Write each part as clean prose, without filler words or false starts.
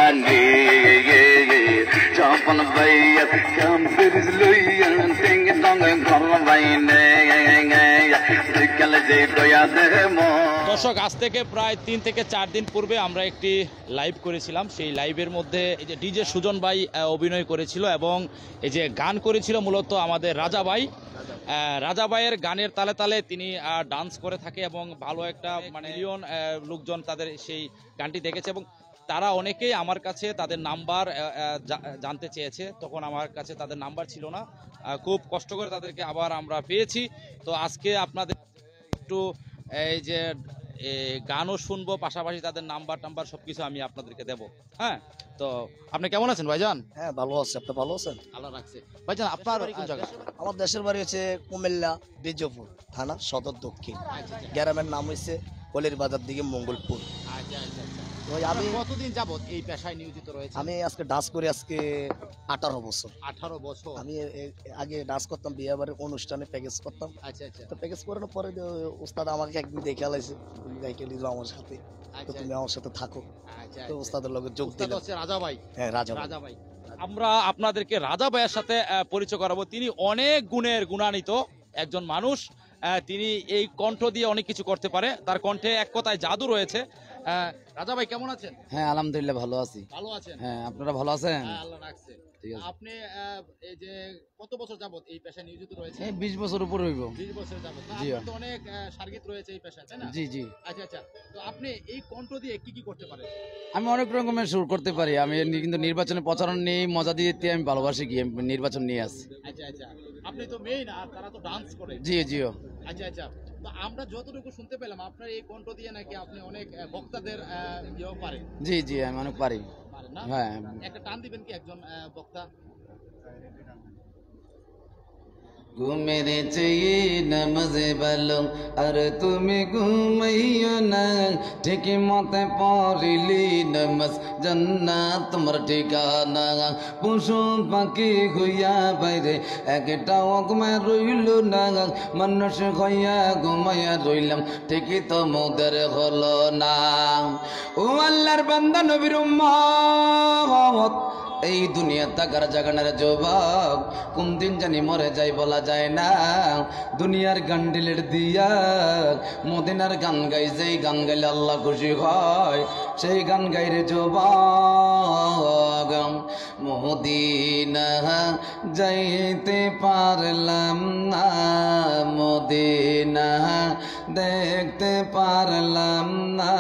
করবানি স্বপন ভাইয়ের কাম ফিরিস লইয়া টিং টং করবাইনে বিকালে যে দয়া দেব। দর্শক, আজ থেকে প্রায় 3 থেকে 4 দিন পূর্বে আমরা একটি লাইভ করেছিলাম। সেই লাইভের মধ্যে এই যে ডিজে সুজন ভাই অভিনয় করেছিল এবং এই যে গান করেছিল মূলত আমাদের রাজা ভাই। রাজা ভাইয়ের গানের তালে তালে তিনি ডান্স করে থাকে এবং ভালো একটা মিলিয়ন লোকজন তাদের সেই গানটি দেখেছে এবং তারা অনেকেই আমার কাছে তাদের নাম্বার জানতে চেয়েছে। তখন আমার কাছে তাদের নাম্বার ছিল না, খুব কষ্ট করে তাদেরকে আবার আমরা পেয়েছি। তো আজকে আপনাদের একটু এই যে গানও শুনবো, পাশাপাশি তাদের নাম্বার টাম্বার সবকিছু আমি আপনাদেরকে দেবো। হ্যাঁ, তো আপনি কেমন আছেন ভাইজান? হ্যাঁ, ভালো আছে। আপনি ভালো আছেন? আল্লাহ রাখছে। ভাইজান, আপনার বাড়ি কোন জায়গা? আমার দেশের বাড়ি হচ্ছে কুমিল্লা বিজয়পুর থানা সদর দক্ষিণ। গ্রামের নাম হচ্ছে কলির বাজার দিকে মঙ্গলপুর। আমি কতদিন যাবত এই পেশায় নিয়োজিত রয়েছে? আমি আজকে ডান্স করি আজকে 18 বছর। 18 বছর। আমি আগে ডান্স করতাম, বিয়ে বাড়ির অনুষ্ঠানে প্যাকেজ করতাম। আচ্ছা আচ্ছা। তো প্যাকেজ করানোর পরে উস্তাদ আমাকে একদিন দেখে আলাইছে, তুমি গাইতে নিল আমার সাথে, তো তুমি আমার সাথে থাকো। তো উস্তাদের লগে যোগ দিলাম। হচ্ছে রাজা ভাই। হ্যাঁ, রাজা ভাই। আমরা আপনাদেরকে রাজা ভাইয়ের সাথে পরিচয় করাবো। তিনি অনেক গুণের গুণান্বিত একজন মানুষ। তিনি এই কণ্ঠ দিয়ে অনেক কিছু করতে পারে। তার কণ্ঠে এক কথায় জাদু রয়েছে। রাজা ভাই কেমন আছেন? হ্যাঁ, আলহামদুলিল্লাহ ভালো আছি। ভালো আছেন? হ্যাঁ, আপনারা ভালো আছেন? হ্যাঁ, আল্লাহ রাখছে। ঠিক আছে। আপনি এই যে কত বছর যাবত এই পেশায় নিয়োজিত রয়েছে? 20 বছর উপর হইব। 20 বছর যাবত। জি। আপনার তো অনেক সার্গিত রয়েছে এই পেশায়, তাই না? জি জি। আচ্ছা আচ্ছা। তো আপনি এই কণ্ঠ দিয়ে কি কি করতে পারেন? আমি অনেক রকমের সুর করতে পারি। আমি কিন্তু নির্বাচনে প্রচারণ নিয়ে মজা দিতে আমি ভালোবাসি, গিয়ে নির্বাচন নিয়ে আসি। আচ্ছা আচ্ছা। আপনি তো মেইন, আর তারা তো ডান্স করে। জি জিও। আচ্ছা আচ্ছা। তো আমরা যতটুকু শুনতে পেলাম আপনার এই কণ্ঠ দিয়ে নাকি আপনি অনেক বক্তাদের ইয়েও পারেন। জি জি, আমি অনেক পারি। পারেন না? হ্যাঁ। একটা টান দিবেন কি একজন বক্তা? ঘুমের চেয়ে নামাজে ভালো, আর তুমি ঘুমাইও না, ঠিক মতে পড়িলি নামাজ জান্নাত তোমার ঠিকানা। পশু পাখি হইয়া বাইরে একটাও ঘুমায় রইল না, মানুষ হইয়া ঘুমাইয়া রইলাম, ঠিকই তো মোদের হলো না। ও আল্লাহর বান্দা নবীর উম্মত, এই দুনিয়া থাকার জাগানের যুবক, কোন দিন জানি মরে যাই বলা যায় না। দুনিয়ার গান ডিলেট দিয়া মদিনার গান গাই, যেই গান গাইলে আল্লাহ খুশি হয় সেই গান গাইরে যুবক। মদিনা যাইতে পারলাম না, মদিনা দেখতে পারলাম না,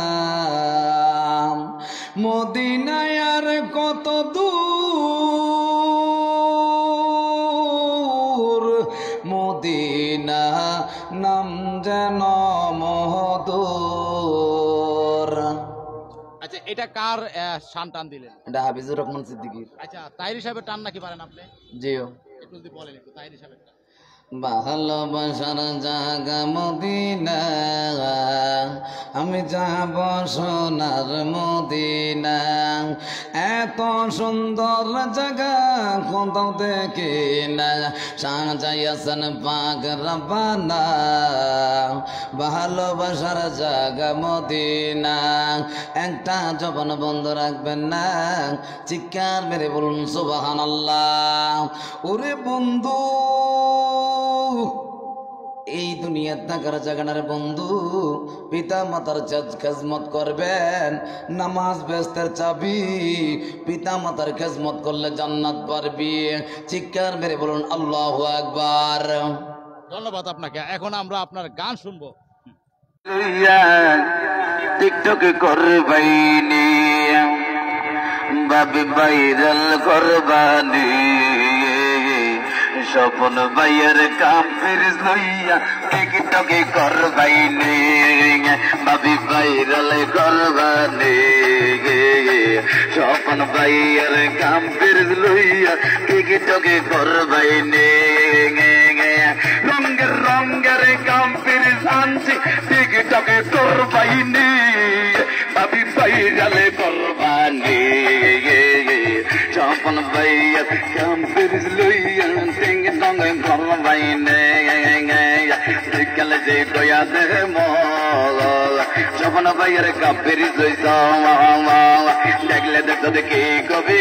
মদিনায় আর কত দূর, মদিনা নাম যেন মহদূর। আচ্ছা, এটা কার শান টান দিলেন? এটা হাফিজুর রহমান সিদ্দিকীর। আচ্ছা, তাহির সাহেবের টান নাকি পারেন আপনি? জিও। একটু যদি বলেন একটু তাহির সাহেবের টান। ভালোবাসার জায়গা মদিনা, আমি যাব সোনার মদিনা, এত সুন্দর জায়গা কোথাও দেখি না, সাজাইয়াছেন পাক রব্বানা, ভালোবাসার জায়গা মদিনা। একটা জবান বন্ধ রাখবেন না, চিৎকার মেরে বলুন সুবহানাল্লাহ। ওরে বন্ধু, এই দুনিয়ার থাকার জাগানার বন্ধু, পিতা মাতার খেজমত করবেন, নামাজ বেহেশতের চাবি, পিতা মাতার খেজমত করলে জান্নাত পারবি। চিৎকার মেরে বলুন আল্লাহু আকবার। ধন্যবাদ আপনাকে। এখন আমরা আপনার গান শুনবো। টিকটক করবাইনি বাবে ভাইরাল করবানি, স্বপন ভাইয়ের কাম ফিরিস লইয়া টিকটকে করবাইনি, ভাবি ভাইরাল করবানি, স্বপন ভাইয়ের কাম ফিরিস লইয়া টিকটকে করবাইনি, রঙের রঙের কাম ফিরিস আনছি টিকটকে করবাইনি, ভাবি ভাইরাল করবানি, স্বপন ভাইয়ের কাম ফিরিস লইয়া টিং টং করবাইনি, বিকালে যে কয়া দে স্বপন ভাইয়ের কাপের দেখলে দেখো দেখি কবি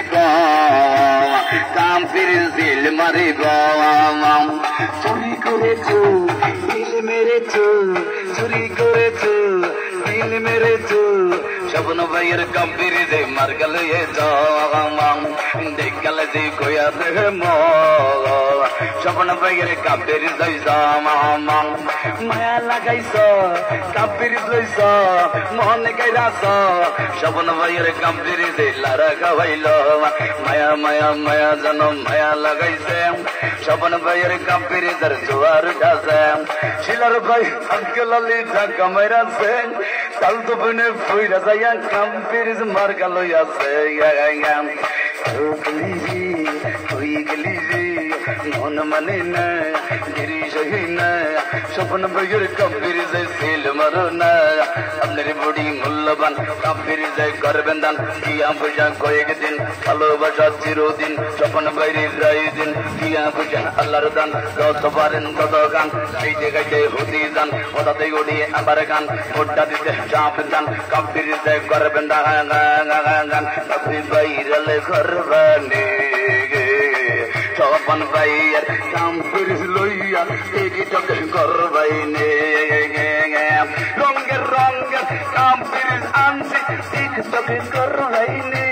কাম ফির দিল মারিব চুরি করেছ দিল মেরেছ চুরি করেছ দিল মেরেছ স্বপন ভাইয়ের কাপের দে মার গেল দেখ গেল যে কয়া দে স্বপন ভাইয়ের কাপের মায়া লাগাইছ কাপের লইছ মনে গাইরাছ স্বপন ভাইয়ের কাপের দে লারা খাওয়াইল মায়া মায়া মায়া যেন মায়া লাগাইছে স্বপন ভাইয়ের কাপের দার জোয়ার উঠাছে শিলার ভাই আজকাল আলি ঢাকা মাইরাছে তাল তো বনে ফুইরা যাইয়া কাপের মার গেল আছে হয়ে গেলি মন মানে না গিরি সহি না স্বপন ভাইয়ের কাপের যে সিল মারো না আপনার বড়ি মূল্যবান কাপের যে করবেন দান দিয়া পয়সা কয়েকদিন ভালোবাসা চিরদিন স্বপন ভাইয়ের রায় দিন দিয়া পয়সা আল্লাহর দান যত পারেন তত গান গাইতে গাইতে হতে যান ওটাতে উড়িয়ে আবার গান ভোটটা দিতে চাপ দান কাপের যে করবেন দান কাপের ভাইরালে করবানে স্বপন ভাইয়ের কাম ফিরিস লইয়া টিকটক করবাইনে রঙের রঙের কাম ফিরিস আনছি টিকটক করবাইনে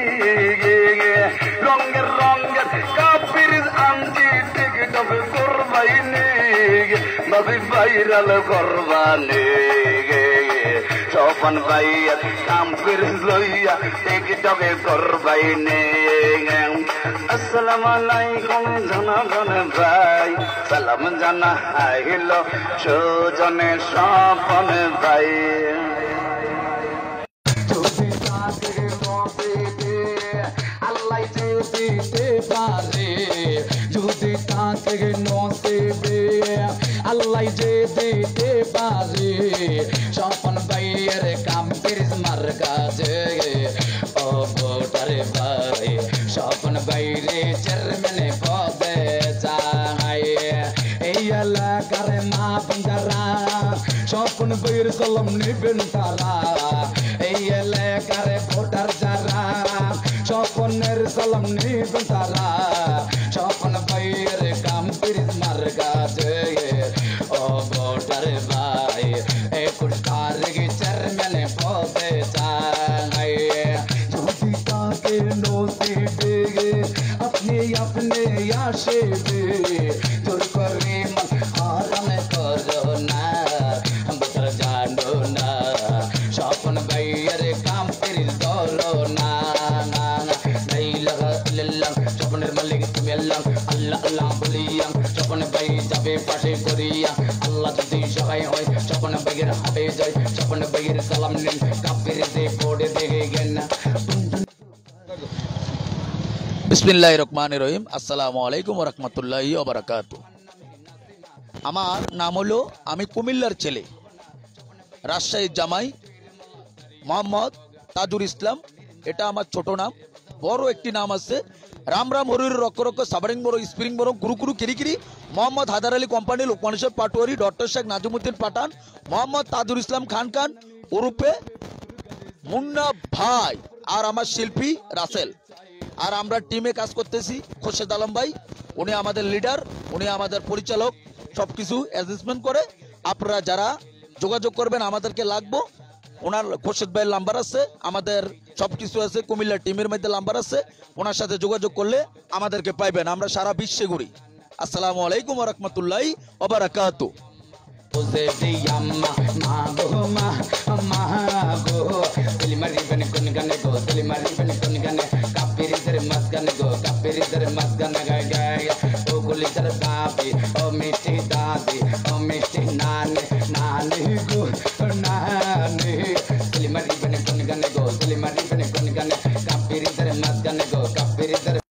রঙের রঙের কাম ফিরিস আনছি টিকটক করবাইনে নবী ভাইরাল করবানে স্বপন ভাইয়ের কাম ফিরিস লইয়া টিকটকে করবাইনে আসসালামু আলাইকুম জনগণ ভাই সালাম জানা আইল সুজনে স্বপন ভাই যদি তাকে নসিবে আল্লাহ যে দিতে পারে যদি তাকে নসিবে আল্লাহ যে দিতে পারে স্বপন ভাইয়ের কাম ফিরিস মার কাছে ও ভোটারে ভাই স্বপন ভাইরে চেয়ারম্যানে পদে চাই এই এলাকার মা বন্ধারা স্বপন ভাইয়ের কলম নিবেন তারা এই এলাকার ভোটার যারা স্বপনের কলম নিবেন তারা স্বপন ভাইয়ের কাম ফিরিস মার কাছে ও ভোটারে ভাই 21 তারিখে চেয়ারম্যানে পদে চাই যদি তাকে নসিবে अपने अपने आशे তোর করে মন হারাম করো না বদর জানো না স্বপন ভাইয়ের কাম ফিরিস ধরো না নাই লাগা ইল্লাল্লাহ স্বপনের মালিক তুমি আল্লাহ আল্লাহ আল্লাহ বলিয়া স্বপন ভাই যাবে পাশে করিয়া আল্লাহ যদি সহায় হয় স্বপন ভাইয়ের হবে যায় স্বপন ভাইয়ের সালাম নিন কাপের দে পড়ে দেখে গেন বিসমিল্লাহির রহমানির রহিম আসসালামু আলাইকুম ওয়া রাহমাতুল্লাহি ওয়া বারাকাতুহু। আমার নাম হলো আমি কুমিল্লার ছেলে রাজশাহীর জামাই মোহাম্মদ তাজুল ইসলাম। এটা আমার ছোট নাম। বড় একটি নাম আছে রাম রাম হরির রক্ষ রক্ষ সাবারিং বড় স্প্রিং বড় গুরু গুরু কিরিকিরি মোহাম্মদ হায়দার আলী কোম্পানি লোকমান সাহেব পাটোয়ারি ডক্টর শেখ নাজিমুদ্দিন পাঠান মোহাম্মদ তাজুল ইসলাম খান খান ওরূপে মুন্না ভাই আর আমার শিল্পী রাসেল। আর আমরা টিমে কাজ করতেছি। খোরশেদ আলম ভাই উনি আমাদের লিডার, উনি আমাদের পরিচালক, সবকিছু অ্যাডজাস্টমেন্ট করে। আপনারা যারা যোগাযোগ করবেন আমাদেরকে লাগবো। ওনার খোরশেদ ভাইয়ের নাম্বার আছে, আমাদের সবকিছু আছে, কুমিল্লা টিমের মধ্যে নাম্বার আছে। ওনার সাথে যোগাযোগ করলে আমাদেরকে পাইবেন। আমরা সারা বিশ্বে ঘুরি। আসসালামু আলাইকুম ওয়া রাহমাতুল্লাহি ওয়া বারাকাতুহু। মিষ্টি দাদি ও মিষ্টি নানি নানি